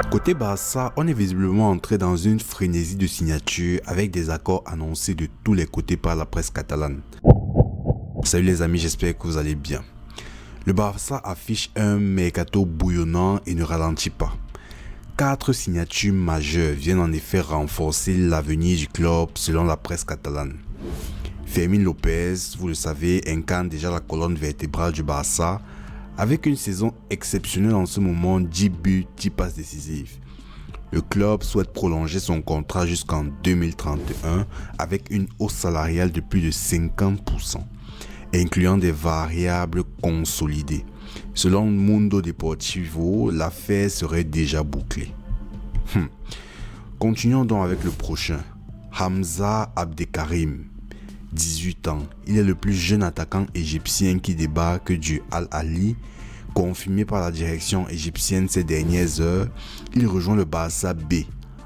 Côté Barça, on est visiblement entré dans une frénésie de signature avec des accords annoncés de tous les côtés par la presse catalane. Salut les amis, j'espère que vous allez bien. Le Barça affiche un mercato bouillonnant et ne ralentit pas. 4 signatures majeures viennent en effet renforcer l'avenir du club selon la presse catalane. Fermín López, vous le savez, incarne déjà la colonne vertébrale du Barça avec une saison exceptionnelle en ce moment, 10 buts, 10 passes décisives. Le club souhaite prolonger son contrat jusqu'en 2031 avec une hausse salariale de plus de 50%, incluant des variables consolidées. Selon Mundo Deportivo, l'affaire serait déjà bouclée. Continuons donc avec le prochain. Hamza Abdekarim, 18 ans. Il est le plus jeune attaquant égyptien qui débarque du Al-Ahly. Confirmé par la direction égyptienne ces dernières heures, il rejoint le Barça B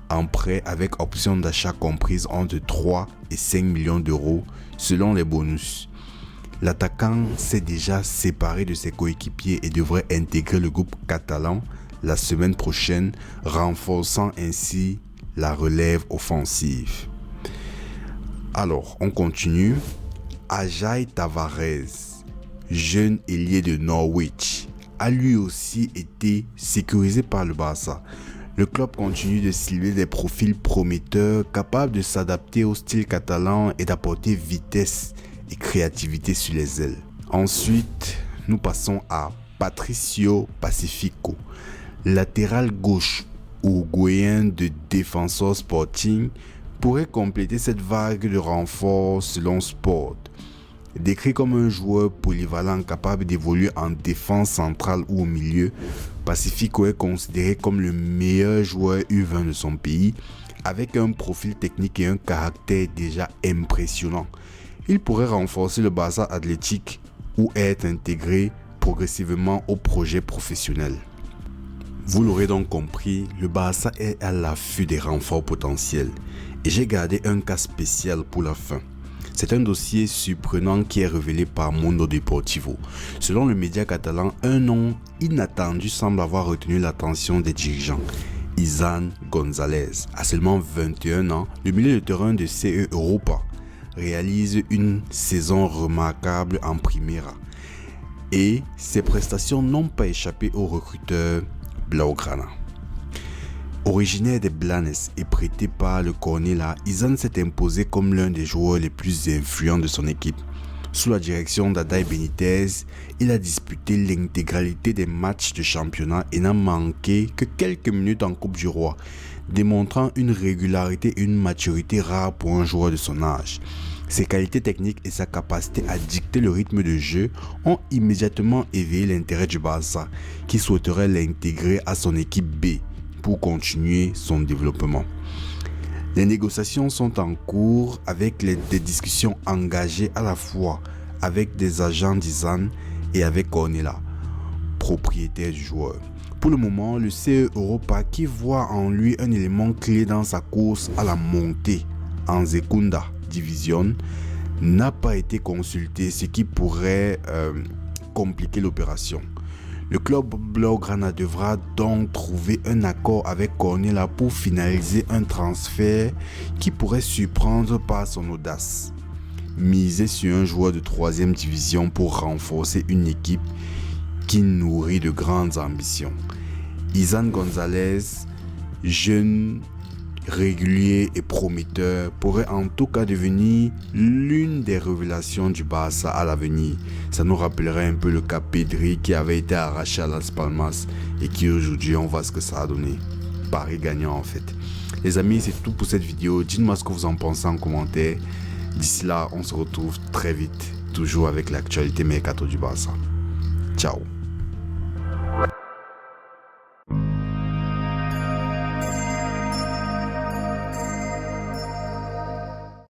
en prêt avec option d'achat comprise entre 3 et 5 millions d'euros selon les bonus. L'attaquant s'est déjà séparé de ses coéquipiers et devrait intégrer le groupe catalan la semaine prochaine, renforçant ainsi la relève offensive. Alors, on continue. Ajay Tavares, jeune ailier de Norwich, a lui aussi été sécurisé par le Barça. Le club continue de cibler des profils prometteurs capables de s'adapter au style catalan et d'apporter vitesse et créativité sur les ailes. Ensuite, nous passons à Patricio Pacifico, latéral gauche uruguayen de Defensor Sporting, pourrait compléter cette vague de renfort selon Sport. Décrit comme un joueur polyvalent capable d'évoluer en défense centrale ou au milieu, Pacifico est considéré comme le meilleur joueur U20 de son pays, avec un profil technique et un caractère déjà impressionnant. Il pourrait renforcer le Barça Athletic ou être intégré progressivement au projet professionnel. Vous l'aurez donc compris, le Barça est à l'affût des renforts potentiels et j'ai gardé un cas spécial pour la fin. C'est un dossier surprenant qui est révélé par Mundo Deportivo. Selon le média catalan, un nom inattendu semble avoir retenu l'attention des dirigeants. Izan González, à seulement 21 ans, le milieu de terrain de CE Europa réalise une saison remarquable en Primera et ses prestations n'ont pas échappé aux recruteurs Blaugrana. Originaire des Blanes et prêté par le Cornellà, Izan s'est imposé comme l'un des joueurs les plus influents de son équipe. Sous la direction d'Adai Benitez, il a disputé l'intégralité des matchs de championnat et n'a manqué que quelques minutes en Coupe du Roi, démontrant une régularité et une maturité rares pour un joueur de son âge. Ses qualités techniques et sa capacité à dicter le rythme de jeu ont immédiatement éveillé l'intérêt du Barça, qui souhaiterait l'intégrer à son équipe B pour continuer son développement. Les négociations sont en cours avec des discussions engagées à la fois avec des agents d'Izan et avec Cornellà, propriétaire du joueur. Pour le moment, le CE Europa, qui voit en lui un élément clé dans sa course à la montée en Segunda Division, n'a pas été consulté, ce qui pourrait compliquer l'opération. Le club Blaugrana devra donc trouver un accord avec Cornellà pour finaliser un transfert qui pourrait surprendre par son audace. Miser sur un joueur de 3e division pour renforcer une équipe qui nourrit de grandes ambitions. Izan González, jeune, régulier et prometteur, pourrait en tout cas devenir l'une des révélations du Barça à l'avenir. Ça nous rappellerait un peu le cas Pedri qui avait été arraché à Las Palmas et qui aujourd'hui, on voit ce que ça a donné. Paris gagnant en fait. Les amis, c'est tout pour cette vidéo. Dites-moi ce que vous en pensez en commentaire. D'ici là, on se retrouve très vite, toujours avec l'actualité mercato du Barça. Ciao.